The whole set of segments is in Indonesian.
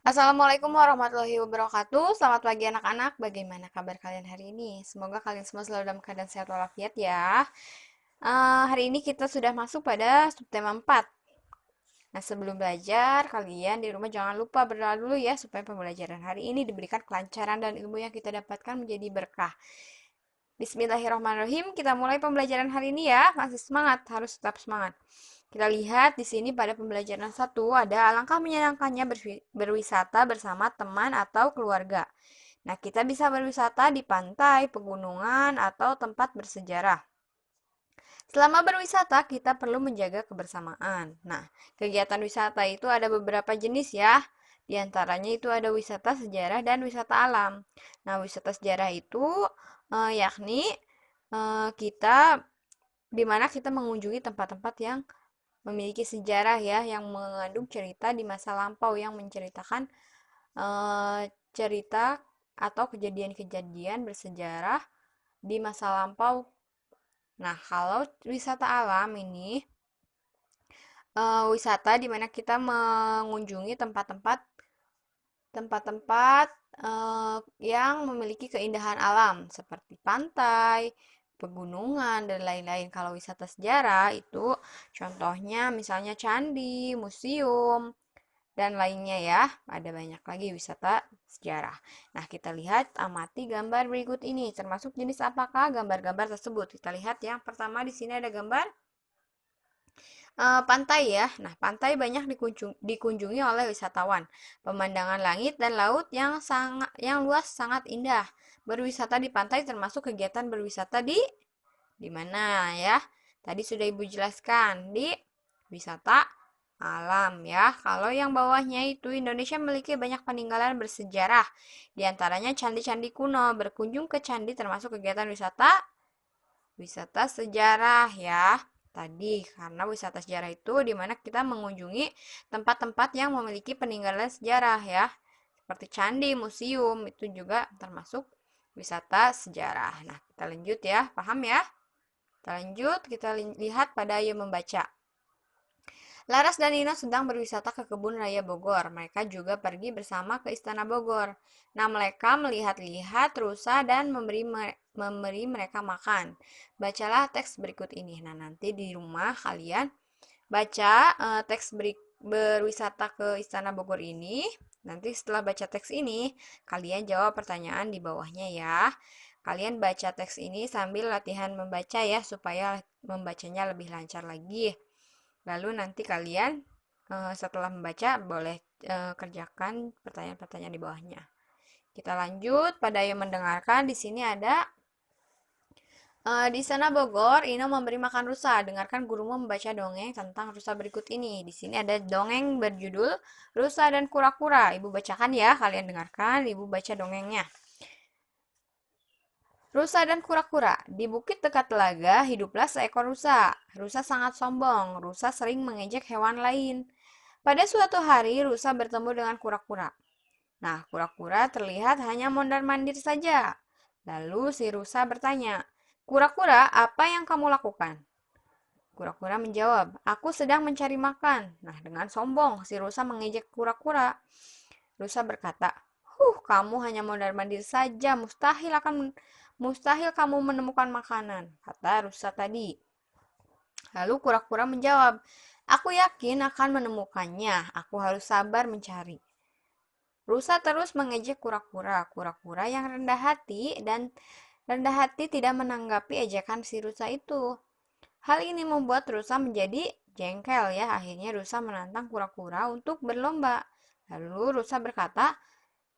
Assalamualaikum warahmatullahi wabarakatuh. Selamat pagi anak-anak. Bagaimana kabar kalian hari ini? Semoga kalian semua selalu dalam keadaan sehat walafiat ya. Hari ini kita sudah masuk pada subtema 4. Nah, sebelum belajar, kalian di rumah jangan lupa berdoa dulu ya supaya pembelajaran hari ini diberikan kelancaran dan ilmu yang kita dapatkan menjadi berkah. Bismillahirrahmanirrahim. Kita mulai pembelajaran hari ini ya. Masih semangat, harus tetap semangat. Kita lihat di sini pada pembelajaran satu ada alangkah menyenangkannya berwisata bersama teman atau keluarga. Nah, kita bisa berwisata di pantai, pegunungan, atau tempat bersejarah. Selama berwisata, kita perlu menjaga kebersamaan. Nah, kegiatan wisata itu ada beberapa jenis ya. Di antaranya itu ada wisata sejarah dan wisata alam. Nah, wisata sejarah itu yakni kita di mana kita mengunjungi tempat-tempat yang memiliki sejarah ya, yang mengandung cerita di masa lampau yang menceritakan cerita atau kejadian-kejadian bersejarah di masa lampau. Nah, kalau wisata alam ini wisata di mana kita mengunjungi tempat-tempat yang memiliki keindahan alam seperti pantai, pegunungan, dan lain-lain. Kalau wisata sejarah itu contohnya misalnya candi, museum, dan lainnya ya. Ada banyak lagi wisata sejarah. Nah, kita lihat amati gambar berikut ini. Termasuk jenis apakah gambar-gambar tersebut. Kita lihat yang pertama di sini ada gambar pantai ya. Nah, pantai banyak dikunjungi oleh wisatawan. Pemandangan langit dan laut yang luas sangat indah. Berwisata di pantai termasuk kegiatan berwisata di mana ya? Tadi sudah Ibu jelaskan di wisata alam ya. Kalau yang bawahnya itu Indonesia memiliki banyak peninggalan bersejarah. Di antaranya candi-candi kuno. Berkunjung ke candi termasuk kegiatan wisata sejarah ya. Tadi karena wisata sejarah itu di mana kita mengunjungi tempat-tempat yang memiliki peninggalan sejarah ya. Seperti candi, museum itu juga termasuk wisata sejarah. Nah, kita lanjut ya. Paham ya? Kita lanjut, kita lihat pada ayo membaca. Laras dan Nino sedang berwisata ke kebun raya Bogor. Mereka juga pergi bersama ke Istana Bogor. Nah, mereka melihat-lihat rusa dan memberi mereka makan. Bacalah teks berikut ini. Nah, nanti di rumah kalian baca teks berwisata ke Istana Bogor ini. Nanti setelah baca teks ini, kalian jawab pertanyaan di bawahnya ya. Kalian baca teks ini sambil latihan membaca ya, supaya membacanya lebih lancar lagi. Lalu nanti kalian setelah membaca boleh kerjakan pertanyaan-pertanyaan di bawahnya. Kita lanjut pada yang mendengarkan. Di sini ada di sana Bogor, Ino memberi makan rusa. Dengarkan gurumu membaca dongeng tentang rusa berikut ini. Di sini ada dongeng berjudul Rusa dan Kura-kura. Ibu bacakan ya, kalian dengarkan. Ibu baca dongengnya. Rusa dan kura-kura. Di bukit dekat telaga hiduplah seekor rusa. Rusa sangat sombong. Rusa sering mengejek hewan lain. Pada suatu hari, rusa bertemu dengan kura-kura. Nah, kura-kura terlihat hanya mondar-mandir saja. Lalu si rusa bertanya, "Kura-kura, apa yang kamu lakukan?" Kura-kura menjawab, "Aku sedang mencari makan." Nah, dengan sombong, si rusa mengejek kura-kura. Rusa berkata, kamu hanya mondar-mandir saja, mustahil kamu menemukan makanan," kata rusa tadi. Lalu kura-kura menjawab, "Aku yakin akan menemukannya, aku harus sabar mencari." Rusa terus mengejek kura-kura. Kura-kura yang rendah hati tidak menanggapi ejekan si rusa itu. Hal ini membuat rusa menjadi jengkel ya. Akhirnya rusa menantang kura-kura untuk berlomba. Lalu rusa berkata,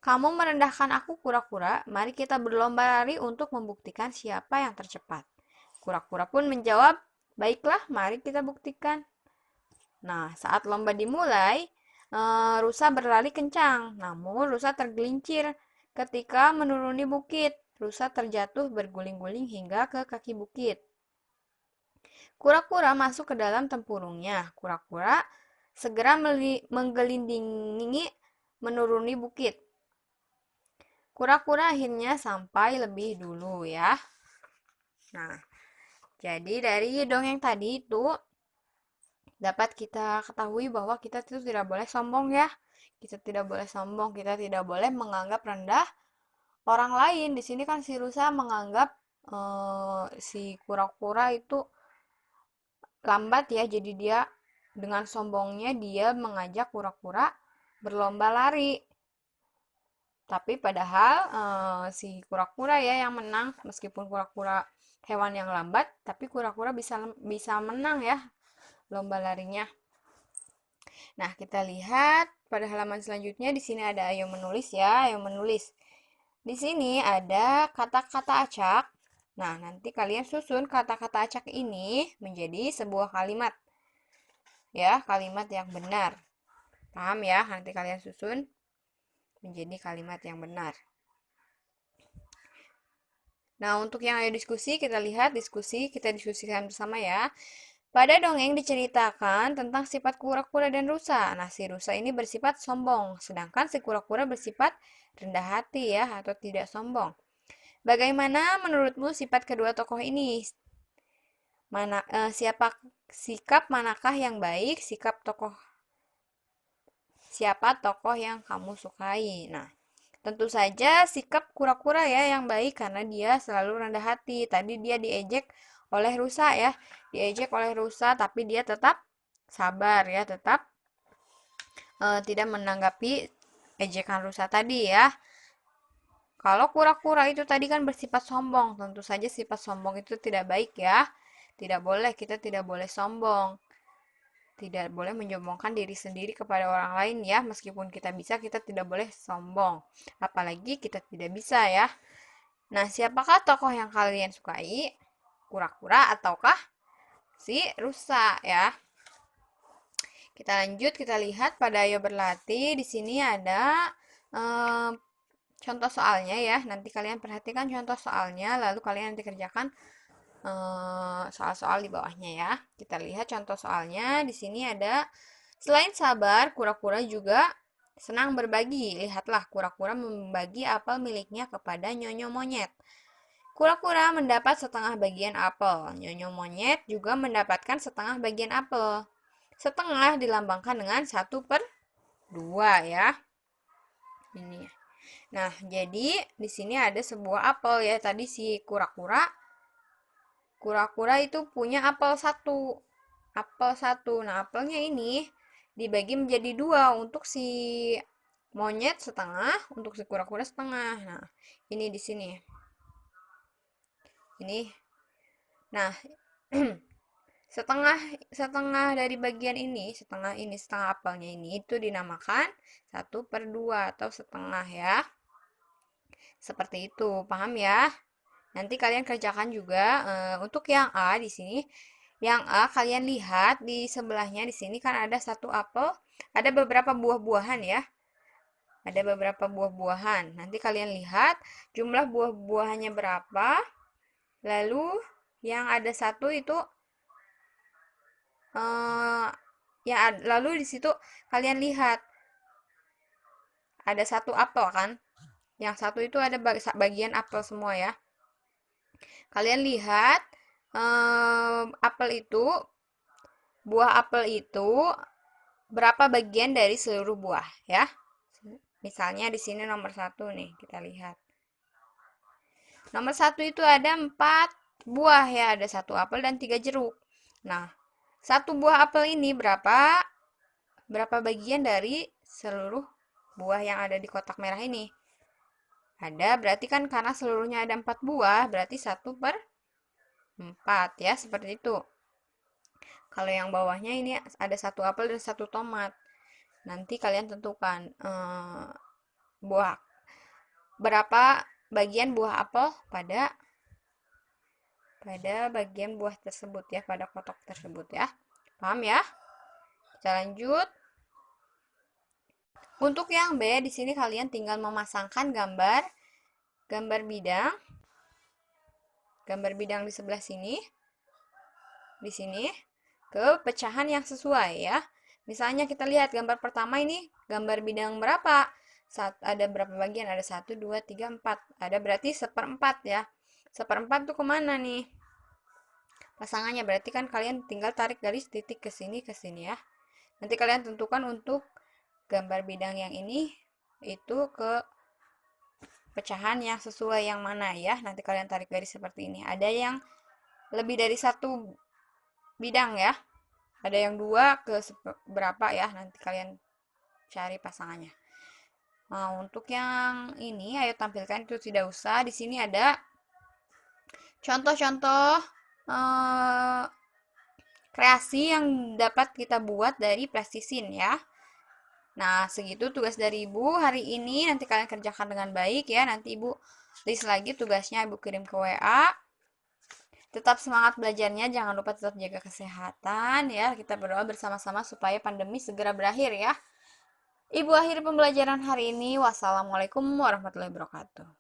"Kamu merendahkan aku kura-kura, mari kita berlomba lari untuk membuktikan siapa yang tercepat." Kura-kura pun menjawab, "Baiklah, mari kita buktikan." Nah, saat lomba dimulai, rusa berlari kencang, namun rusa tergelincir ketika menuruni bukit. Rusa terjatuh berguling-guling hingga ke kaki bukit. Kura-kura masuk ke dalam tempurungnya. Kura-kura segera menggelindingi menuruni bukit. Kura-kura akhirnya sampai lebih dulu ya. Nah, jadi dari dongeng tadi itu dapat kita ketahui bahwa kita itu tidak boleh sombong ya. Kita tidak boleh sombong, kita tidak boleh menganggap rendah orang lain. Di sini kan si rusa menganggap si kura-kura itu lambat ya, jadi dia dengan sombongnya dia mengajak kura-kura berlomba lari. Tapi padahal si kura-kura ya yang menang, meskipun kura-kura hewan yang lambat, tapi kura-kura bisa bisa menang ya lomba larinya. Nah, kita lihat pada halaman selanjutnya di sini ada ayo menulis ya, ayo menulis. Di sini ada kata-kata acak. Nah, nanti kalian susun kata-kata acak ini menjadi sebuah kalimat. Ya, kalimat yang benar. Paham ya? Nanti kalian susun menjadi kalimat yang benar. Nah, untuk yang ayo diskusi, kita lihat diskusi, kita diskusikan bersama ya. Pada dongeng diceritakan tentang sifat kura-kura dan rusa. Nah, si rusa ini bersifat sombong, sedangkan si kura-kura bersifat rendah hati ya, atau tidak sombong. Bagaimana menurutmu sifat kedua tokoh ini? Siapa sikap manakah yang baik? Siapa tokoh yang kamu sukai? Nah, tentu saja sikap kura-kura ya yang baik karena dia selalu rendah hati. Tadi dia diejek oleh rusa ya. Diejek oleh rusa tapi dia tetap sabar ya, tetap tidak menanggapi ejekan rusa tadi ya. Kalau kura-kura itu tadi kan bersifat sombong, tentu saja sifat sombong itu tidak baik ya. Tidak boleh, kita tidak boleh sombong. Tidak boleh menyombongkan diri sendiri kepada orang lain ya. Meskipun kita bisa, kita tidak boleh sombong. Apalagi kita tidak bisa ya. Nah, siapakah tokoh yang kalian sukai? Kura-kura ataukah si rusa ya? Kita lanjut, kita lihat pada ayo berlatih. Di sini ada contoh soalnya ya. Nanti kalian perhatikan contoh soalnya, lalu kalian nanti kerjakan soal-soal di bawahnya ya. Kita lihat contoh soalnya. Di sini ada selain sabar, kura-kura juga senang berbagi. Lihatlah, kura-kura membagi apel miliknya kepada nyonyo monyet. Kura-kura mendapat setengah bagian apel. Nyonyo monyet juga mendapatkan setengah bagian apel. Setengah dilambangkan dengan 1/2 ya. Ini. Nah, jadi di sini ada sebuah apel ya. Tadi si kura-kura itu punya apel satu. Apel satu. Nah, apelnya ini dibagi menjadi 2 untuk si monyet setengah, untuk si kura-kura setengah. Nah, ini di sini. Ini. Nah, setengah setengah dari bagian ini, setengah apelnya ini itu dinamakan 1/2 atau setengah ya. Seperti itu, paham ya? Nanti kalian kerjakan juga untuk yang A di sini. Yang A kalian lihat di sebelahnya di sini kan ada satu apel, ada beberapa buah-buahan ya. Ada beberapa buah-buahan. Nanti kalian lihat jumlah buah-buahannya berapa. Lalu yang ada satu itu ya lalu di situ kalian lihat ada satu apel kan. Yang satu itu ada bagian apel semua ya. Kalian lihat apel itu, buah apel itu berapa bagian dari seluruh buah ya. Misalnya di sini nomor 1 nih, kita lihat. Nomor 1 itu ada 4 buah ya, ada 1 apel dan 3 jeruk. Nah, 1 buah apel ini berapa bagian dari seluruh buah yang ada di kotak merah ini? Ada, berarti kan karena seluruhnya ada 4 buah, berarti 1/4 ya, seperti itu. Kalau yang bawahnya ini ada 1 apel dan 1 tomat. Nanti kalian tentukan buah berapa bagian buah apel pada bagian buah tersebut ya, pada kotak tersebut ya. Paham ya? Kita lanjut. Untuk yang B, di sini kalian tinggal memasangkan gambar bidang. Gambar bidang di sebelah sini. Di sini ke pecahan yang sesuai ya. Misalnya kita lihat gambar pertama ini gambar bidang berapa? Ada berapa bagian? Ada 1, 2, 3, 4. Ada berarti 1/4 ya. 1/4 tuh kemana nih? pasangannya. Berarti kan kalian tinggal tarik garis titik ke sini ya. Nanti kalian tentukan untuk gambar bidang yang ini itu ke pecahan yang sesuai yang mana ya. Nanti kalian tarik garis seperti ini. Ada yang lebih dari satu bidang ya. Ada yang dua ke berapa ya. Nanti kalian cari pasangannya. Nah, untuk yang ini ayo tampilkan, itu tidak usah. Di sini ada contoh-contoh kreasi yang dapat kita buat dari plastisin ya. Nah, segitu tugas dari Ibu hari ini. Nanti kalian kerjakan dengan baik ya. Nanti Ibu list lagi tugasnya, Ibu kirim ke WA. Tetap semangat belajarnya, jangan lupa tetap jaga kesehatan ya. Kita berdoa bersama-sama supaya pandemi segera berakhir ya. Ibu akhiri pembelajaran hari ini. Wassalamualaikum warahmatullahi wabarakatuh.